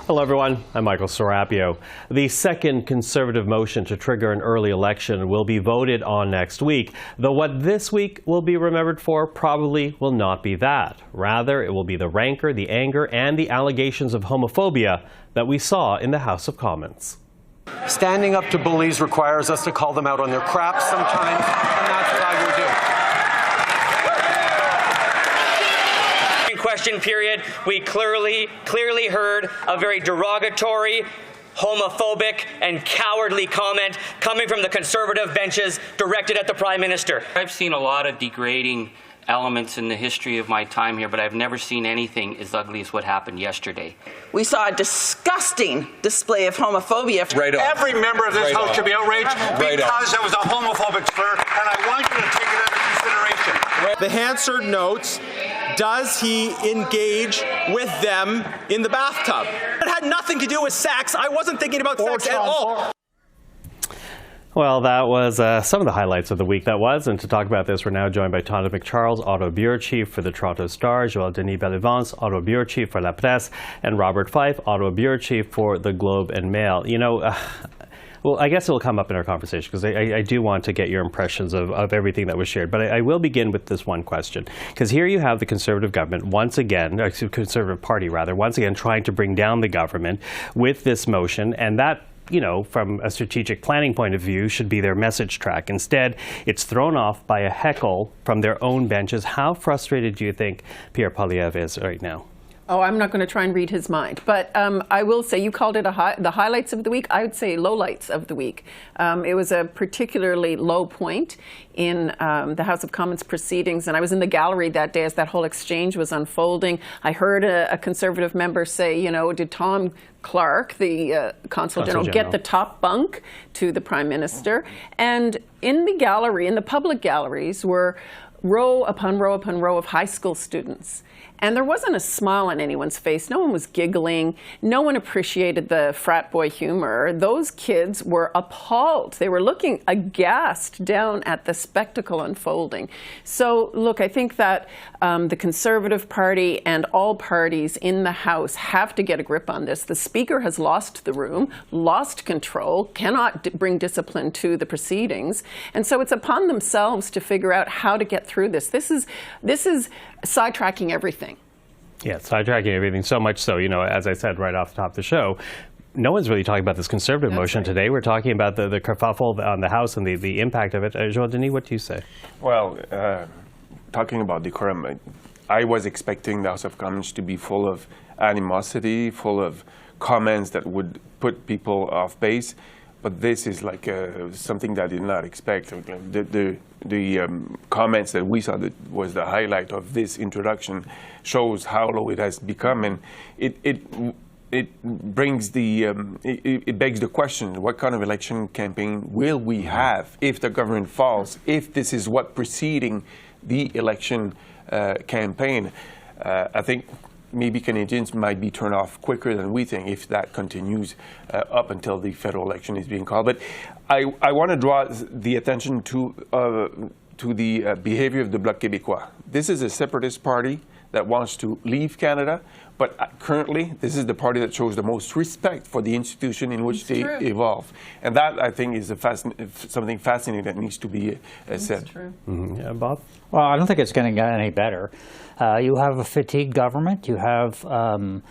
Hello everyone, I'm Michael Serapio. The second Conservative motion to trigger an early election will be voted on next week, though what this week will be remembered for probably will not be that. Rather, it will be the rancor, the anger, and the allegations of homophobia that we saw in the House of Commons. Standing up to bullies requires us to call them out on their crap sometimes, and that's what I will do. Question period, we clearly heard a very derogatory, homophobic, and cowardly comment coming from the Conservative benches directed at the Prime Minister. I've seen a lot of degrading elements in the history of my time here, but I've never seen anything as ugly as what happened yesterday. We saw a disgusting display of homophobia. Right on. Every member of this House should be outraged because it was a homophobic slur, and I want you to take it under consideration. The Hansard notes, does he engage with them in the bathtub? It had nothing to do with sex. I wasn't thinking about sex at all. Well, that was some of the highlights of the week that was. And to talk about this, we're now joined by Tonda MacCharles, Auto Bureau Chief for the Toronto Star, Joël-Denis Bellavance, Auto Bureau Chief for La Presse, and Robert Fife, Auto Bureau Chief for the Globe and Mail. You know, well, I guess it will come up in our conversation because I do want to get your impressions of everything that was shared. But I will begin with this one question, because here you have the Conservative government once again, Conservative Party rather, once again trying to bring down the government with this motion, and that, you know, from a strategic planning point of view, should be their message track. Instead, it's thrown off by a heckle from their own benches. How frustrated do you think Pierre Poilievre is right now? Oh, I'm not going to try and read his mind. But I will say, you called it the highlights of the week. I would say lowlights of the week. It was a particularly low point in the House of Commons proceedings. And I was in the gallery that day as that whole exchange was unfolding. I heard a Conservative member say, you know, did Tom Clark, the Consul General, get the top bunk to the Prime Minister? And in the gallery, in the public galleries, were row upon row upon row of high school students. And there wasn't a smile on anyone's face. No one was giggling. No one appreciated the frat boy humor. Those kids were appalled. They were looking aghast down at the spectacle unfolding. So, look, I think that the Conservative Party and all parties in the House have to get a grip on this. The Speaker has lost the room, lost control, cannot bring discipline to the proceedings. And so it's upon themselves to figure out how to get through this. This is sidetracking everything. Yeah, sidetracking everything, so much so, you know, as I said right off the top of the show, no one's really talking about this Conservative motion today. We're talking about the kerfuffle on the House and the impact of it. Joël-Denis, what do you say? Well, talking about decorum, I was expecting the House of Commons to be full of animosity, full of comments that would put people off base. But this is like something that I did not expect. The comments that we saw that was the highlight of this introduction shows how low it has become, and it brings it begs the question: what kind of election campaign will we have if the government falls? If this is what preceding the election campaign, I think maybe Canadians might be turned off quicker than we think if that continues up until the federal election is being called. But I want to draw the attention to the behavior of the Bloc Québécois. This is a separatist party that wants to leave Canada, but currently this is the party that shows the most respect for the institution in which they evolve. And that, I think, is something fascinating that needs to be said. That's true. Mm-hmm. Yeah, Bob? Well, I don't think it's going to get any better. You have a fatigued government. You have a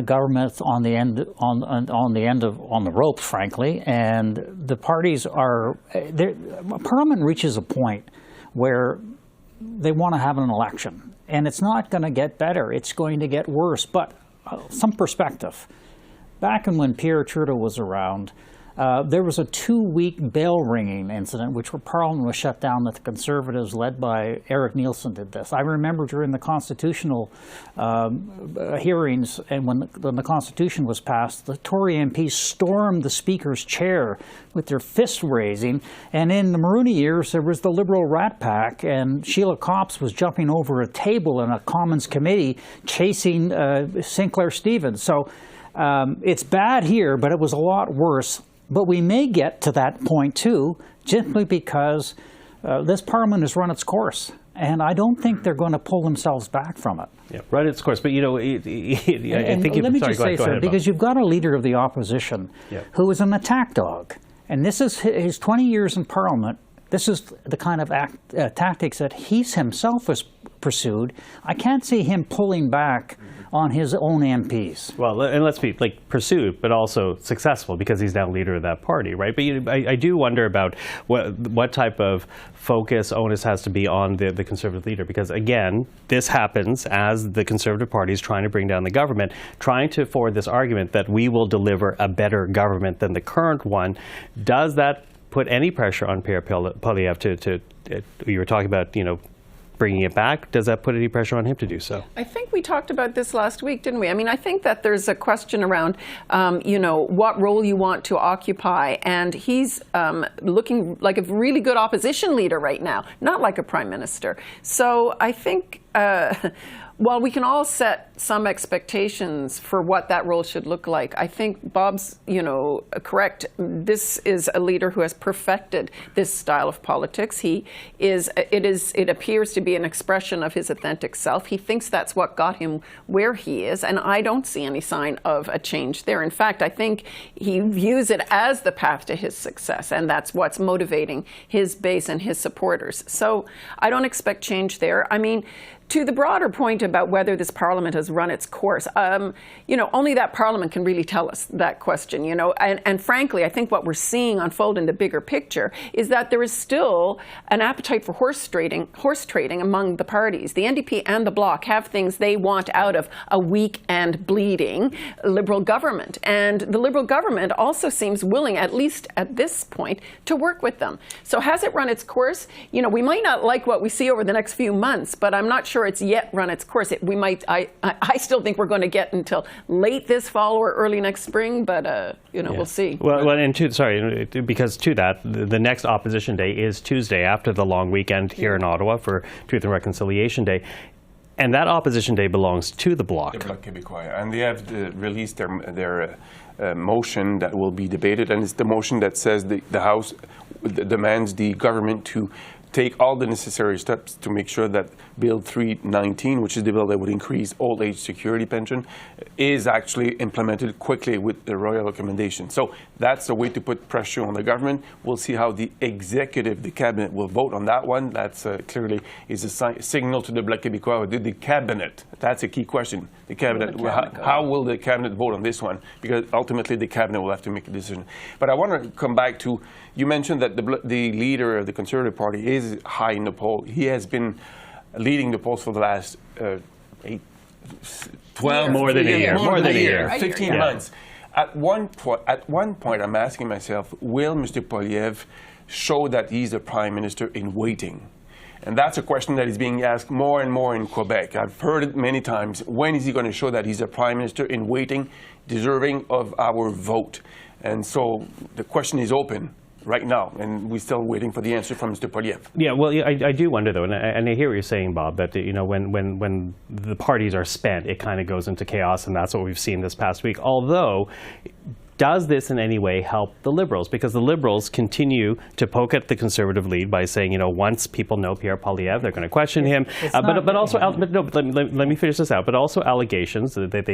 government on the end on the ropes, frankly, and the parties are. Parliament reaches a point where they want to have an election, and it's not going to get better. It's going to get worse. But some perspective. Back when Pierre Trudeau was around, there was a 2-week bell ringing incident, which Parliament was shut down, that the Conservatives, led by Eric Nielsen, did this. I remember during the constitutional hearings, and when the Constitution was passed, the Tory MPs stormed the Speaker's chair with their fists raising. And in the Maroney years, there was the Liberal Rat Pack, and Sheila Copps was jumping over a table in a Commons committee chasing Sinclair Stevens. So it's bad here, but it was a lot worse. But we may get to that point, too, simply because this Parliament has run its course. And I don't think they're going to pull themselves back from it. Yeah, run its course. But, you know, I think let me sorry, just go say, ahead, go sir, ahead, because Bob. you've got a leader of the opposition who is an attack dog. And this is his 20 years in Parliament. This is the kind of tactics that he's himself has pursued. I can't see him pulling back on his own MPs. Well, and let's be pursued, but also successful because he's now leader of that party, right? But I do wonder about what type of focus, onus has to be on the Conservative leader, because again, this happens as the Conservative Party is trying to bring down the government, trying to forward this argument that we will deliver a better government than the current one. Does that put any pressure on Pierre Poilievre to you were talking about, you know, bringing it back? Does that put any pressure on him to do so? I think we talked about this last week, didn't we? I mean, I think that there's a question around, you know, what role you want to occupy. And he's looking like a really good opposition leader right now, not like a prime minister. So I think while we can all set some expectations for what that role should look like, I think Bob's, you know, correct. This is a leader who has perfected this style of politics. It appears to be an expression of his authentic self. He thinks that's what got him where he is, and I don't see any sign of a change there. In fact, I think he views it as the path to his success, and that's what's motivating his base and his supporters. So I don't expect change there. I mean, to the broader point about whether this Parliament has run its course, you know, only that Parliament can really tell us that question, you know. And frankly, I think what we're seeing unfold in the bigger picture is that there is still an appetite for horse trading among the parties. The NDP and the Bloc have things they want out of a weak and bleeding Liberal government. And the Liberal government also seems willing, at least at this point, to work with them. So has it run its course? You know, we might not like what we see over the next few months, but I'm not sure it's yet run its course. I still think we're going to get until late this fall or early next spring, but you know, we'll see. Well, because to that, the next opposition day is Tuesday after the long weekend here in Ottawa for Truth and Reconciliation Day. And that opposition day belongs to the Bloc. The Bloc Québécois. And they have released their motion that will be debated. And it's the motion that says the House demands the government to take all the necessary steps to make sure that Bill 319, which is the bill that would increase old age security pension, is actually implemented quickly with the royal recommendation. So that's a way to put pressure on the government. We'll see how the executive, the cabinet, will vote on that one. That's clearly is a signal to the Bloc Québécois. The cabinet, that's a key question. The cabinet, how will the cabinet vote on this one? Because ultimately the cabinet will have to make a decision. But I want to come back to, you mentioned that the leader of the Conservative Party is high in the poll. He has been leading the polls for the last 12 more than a year. 15 months. At one point, I'm asking myself, will Mr. Poilievre show that he's a prime minister in waiting? And that's a question that is being asked more and more in Quebec. I've heard it many times. When is he going to show that he's a prime minister in waiting, deserving of our vote? And so the question is open right now, and we're still waiting for the answer from Mr. Poilievre. Yeah, well, I do wonder, though, and I hear what you're saying, Bob, that, you know, when the parties are spent, it kind of goes into chaos, and that's what we've seen this past week. Although, does this in any way help the Liberals? Because the Liberals continue to poke at the Conservative lead by saying, you know, once people know Pierre Poilievre, they're going to question him. But also, let me finish this out. But also allegations that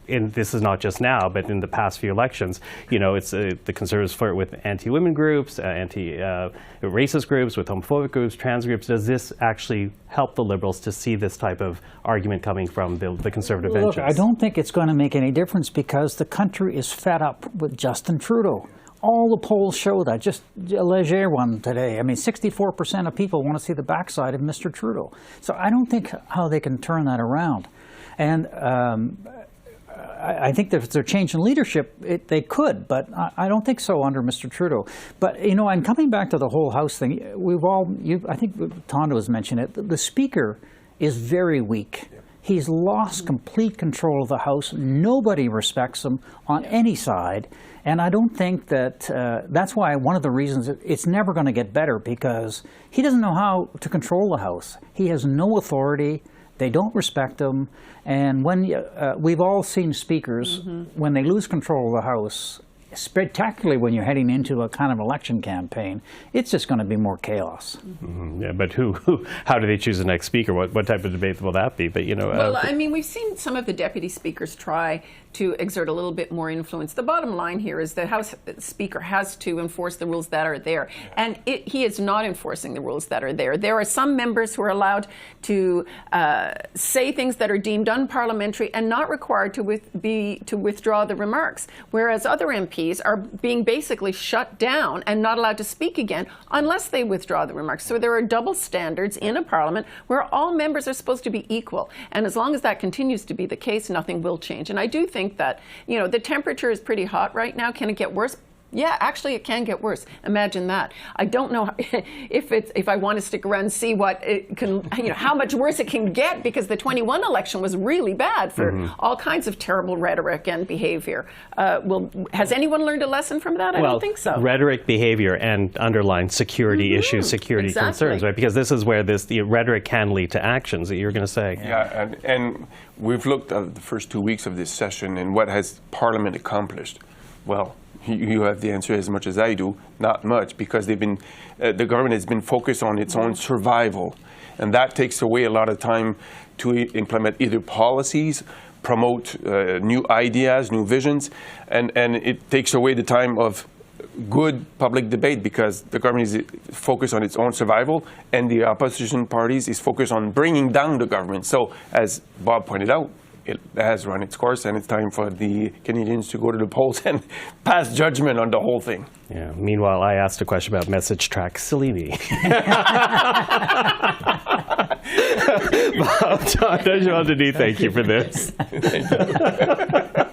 and this is not just now, but in the past few elections, you know, it's the Conservatives flirt with anti-women groups, anti-racist groups, with homophobic groups, trans groups. Does this actually help the Liberals to see this type of argument coming from the Conservative benches? Look, I don't think it's going to make any difference because the country is fed up with Justin Trudeau. All the polls show that. Just a Leger one today. I mean, 64% of people want to see the backside of Mr. Trudeau. So I don't think how they can turn that around. And I think that if they're changing leadership, they could, but I don't think so under Mr. Trudeau. But, you know, I'm coming back to the whole House thing. I think Tonda has mentioned it. The Speaker is very weak. He's lost complete control of the House. Nobody respects him on any side. And I don't think that that's why one of the reasons it's never going to get better, because he doesn't know how to control the House. He has no authority. They don't respect him. And when we've all seen speakers, when they lose control of the House, spectacularly when you're heading into a kind of election campaign, it's just going to be more chaos. Yeah, but how do they choose the next speaker? What type of debate will that be? But well, I mean, we've seen some of the deputy speakers try to exert a little bit more influence. The bottom line here is the House Speaker has to enforce the rules that are there, and he is not enforcing the rules that are there. There are some members who are allowed to say things that are deemed unparliamentary and not required to withdraw the remarks, whereas other MPs are being basically shut down and not allowed to speak again unless they withdraw the remarks. So there are double standards in a parliament where all members are supposed to be equal. And as long as that continues to be the case, nothing will change. And I do think that, the temperature is pretty hot right now. Can it get worse? Yeah, actually, it can get worse. Imagine that. I don't know if I want to stick around and see what it can, how much worse it can get, because the 21 election was really bad for all kinds of terrible rhetoric and behavior. Has anyone learned a lesson from that? I don't think so. Rhetoric, behavior, and underlying security issues, security concerns, right? Because this is where the rhetoric can lead to actions that you're going to say. Yeah, and we've looked at the first 2 weeks of this session and what has Parliament accomplished. Well, you have the answer as much as I do. Not much, because the government has been focused on its own survival, and that takes away a lot of time to implement either policies, promote new ideas, new visions, and it takes away the time of good public debate, because the government is focused on its own survival and the opposition parties is focused on bringing down the government. So, as Bob pointed out, it has run its course, and it's time for the Canadians to go to the polls and pass judgment on the whole thing. Yeah. Meanwhile, I asked a question about message track. Silly me. Bob, Tonda, Joël-Denis, thank you for this. Thank you.